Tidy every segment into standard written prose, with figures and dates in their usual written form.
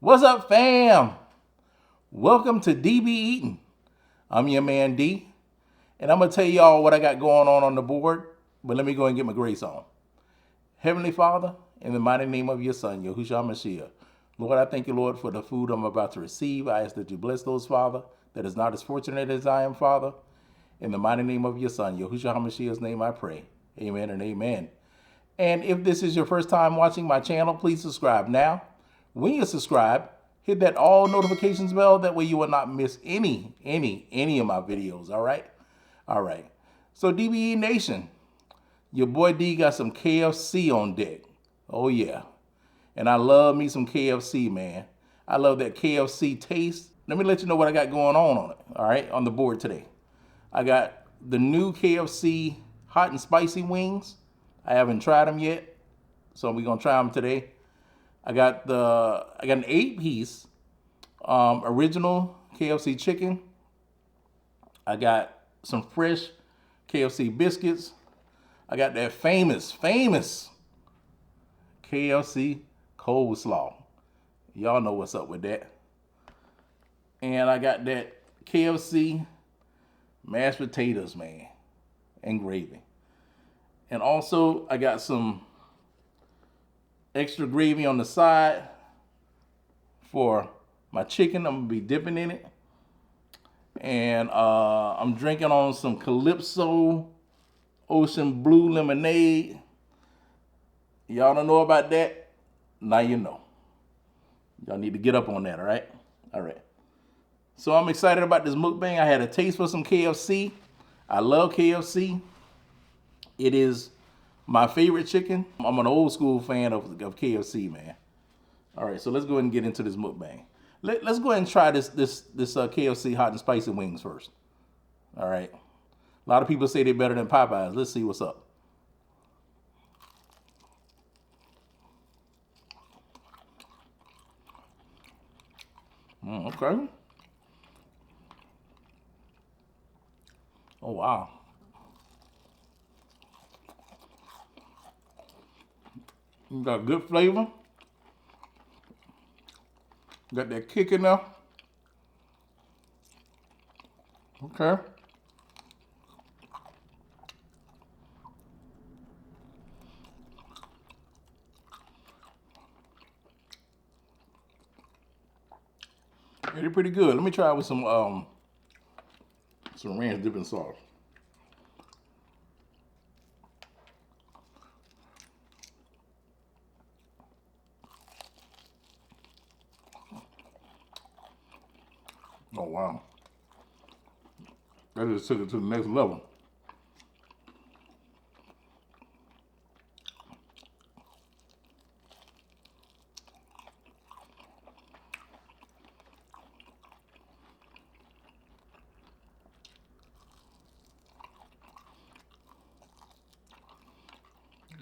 What's up, fam? Welcome to DB Eatin. I'm your man D, and I'm gonna tell y'all what I got going on the board. But let me go and get my grace on. Heavenly Father, in the mighty name of your Son, Yahushua Mashiach, Lord, I thank you, Lord, for the food I'm about to receive. I ask that you bless those, Father, that is not as fortunate as I am, Father. In the mighty name of your Son, Yahushua Mashiach's name, I pray. Amen and amen. And if this is your first time watching my channel, please subscribe now. When you subscribe, hit that all notifications bell. That way you will not miss any of my videos. All right? All right. So DBE Nation, your boy D got some KFC on deck. Oh yeah. And I love me some KFC, man. I love that KFC taste. Let me let you know what I got going on it. All right, on the board today. I got the new KFC hot and spicy wings. I haven't tried them yet, so we're gonna try them today. I got an 8-piece original KFC chicken. I got some fresh KFC biscuits. I got that famous KFC coleslaw. Y'all know what's up with that. And I got that KFC mashed potatoes, man, and gravy. And also I got some extra gravy on the side for my chicken. I'm gonna be dipping in it. And I'm drinking on some Calypso Ocean Blue lemonade. Y'all don't know about that? Now you know. Y'all need to get up on that, all right? All right. So I'm excited about this mukbang. I had a taste for some KFC. I love KFC. It is my favorite chicken. I'm an old school fan of KFC, man. All right, so let's go ahead and get into this mukbang. Let's go ahead and try this KFC hot and spicy wings first. All right. A lot of people say they're better than Popeyes. Let's see what's up. Okay. Oh, wow. You got good flavor. Got that kick in there. Okay. They're pretty good. Let me try it with some ranch dipping sauce. Oh wow. That just took it to the next level.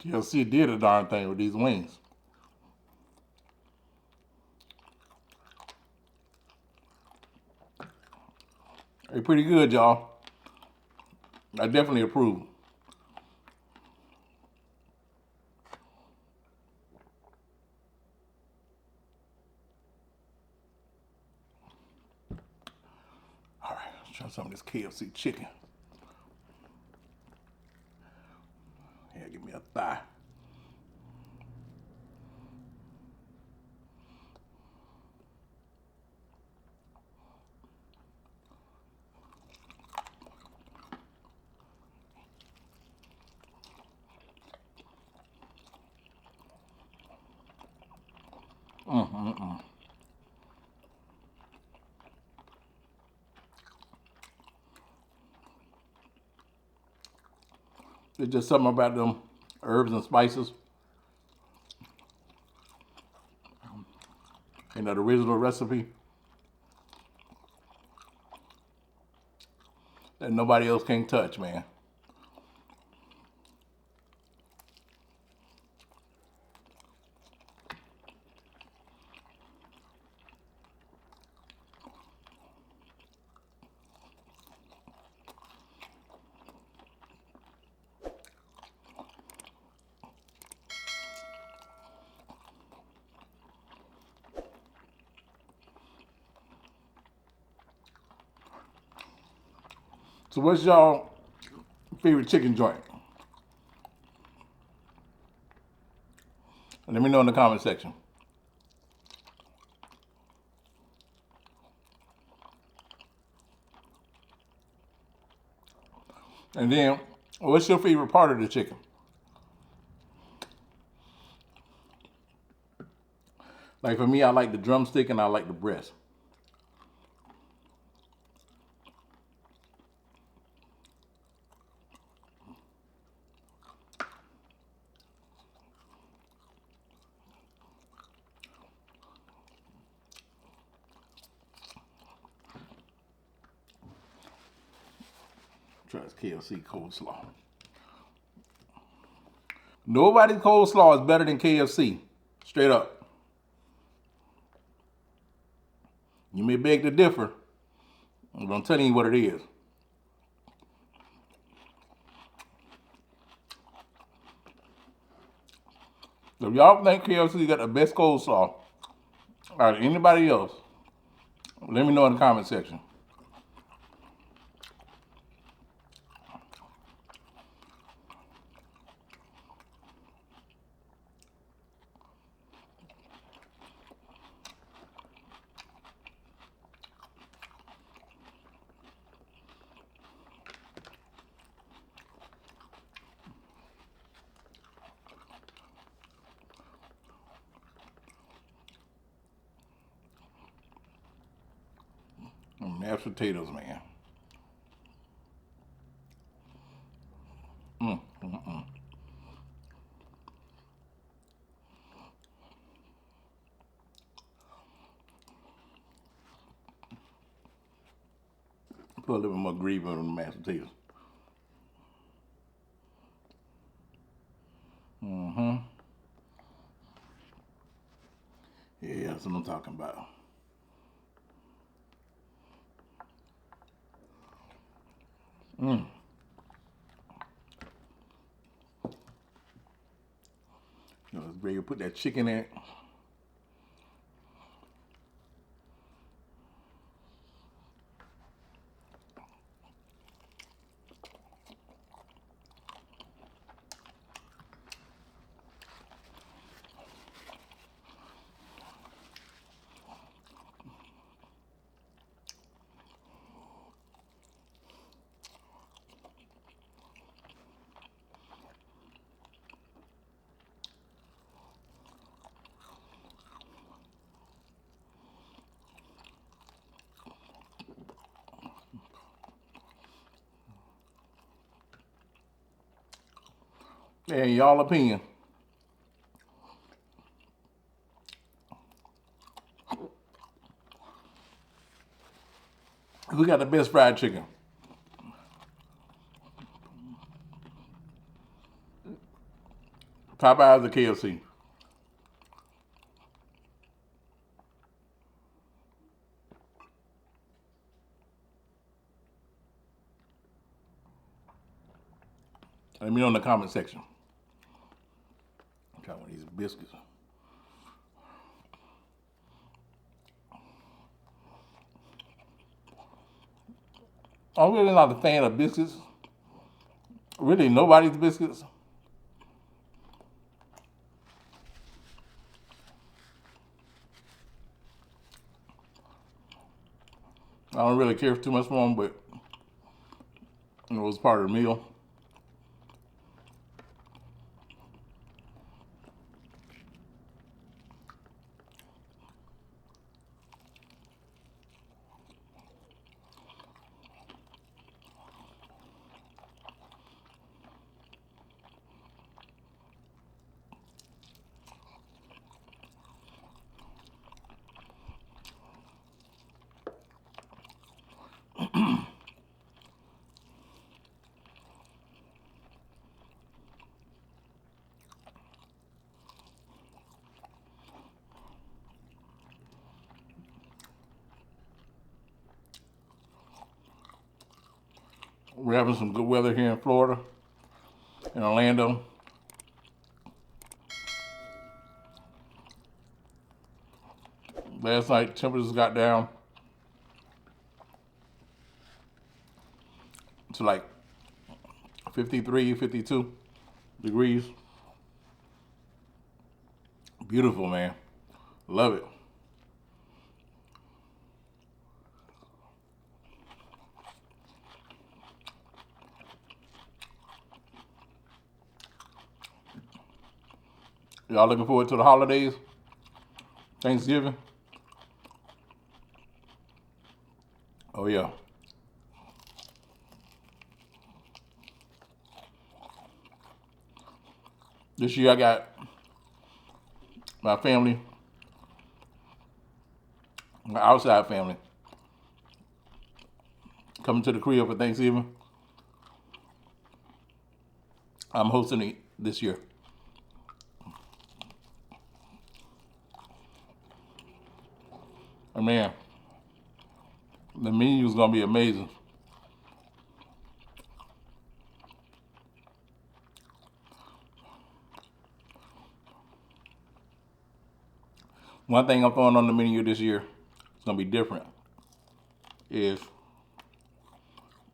KFC did a darn thing with these wings. They're pretty good, y'all. I definitely approve. All right, let's try some of this KFC chicken. Yeah, give me a thigh. It's just something about them herbs and spices. You know, the original recipe that nobody else can touch, man. So what's y'all favorite chicken joint? Let me know in the comment section. And then, what's your favorite part of the chicken? Like for me, I like the drumstick and I like the breast. Try this KFC coleslaw. Nobody's coleslaw is better than KFC. Straight up. You may beg to differ, but I'm telling you what it is. If y'all think KFC got the best coleslaw out of anybody else, let me know in the comment section. Mashed potatoes, man. Put a little bit more gravy on the mashed potatoes. Yeah, that's what I'm talking about. Let's ready to put that chicken in it. And y'all opinion. Who got the best fried chicken? Popeyes or KFC? Let me know in the comment section. Try one of these biscuits. I'm really not a fan of biscuits. Really, nobody's biscuits. I don't really care too much for them, but it was part of the meal. We're having some good weather here in Florida, in Orlando. Last night, temperatures got down to like 53, 52 degrees. Beautiful, man. Love it. Y'all looking forward to the holidays? Thanksgiving? Oh, yeah. This year I got my family, my outside family, coming to the crib for Thanksgiving. I'm hosting it this year. And man, the menu is gonna be amazing. One thing I'm throwing on the menu this year, it's gonna be different, is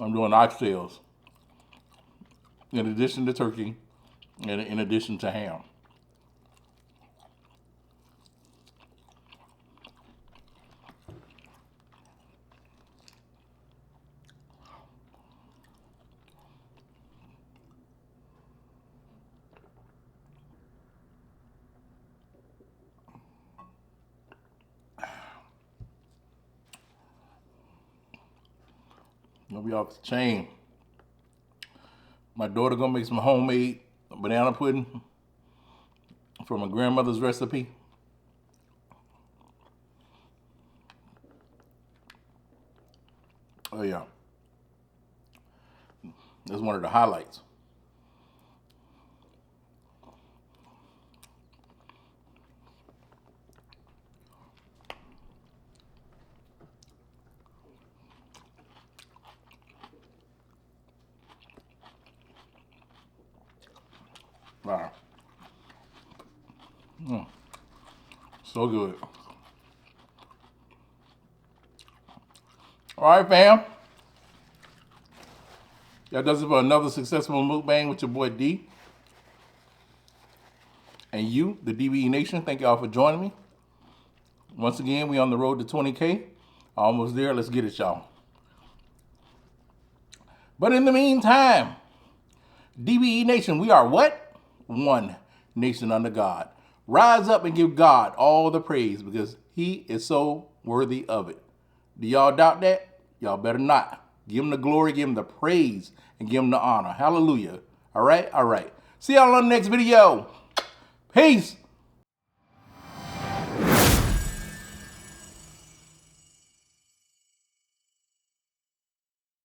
I'm doing oxtails in addition to turkey and in addition to ham. Gonna be off the chain. My daughter gonna make some homemade banana pudding from my grandmother's recipe. Oh yeah, that's one of the highlights. Wow. So good. All right, fam. That does it for another successful mukbang with your boy D. And you, the DBE Nation, thank y'all for joining me. Once again, we on the road to 20K. Almost there. Let's get it, y'all. But in the meantime, DBE Nation, we are what? One nation under God. Rise up and give God all the praise because he is so worthy of it. Do y'all doubt that? Y'all better not. Give him the glory, give him the praise, and give him the honor. Hallelujah. All right? All right. See y'all on the next video. Peace.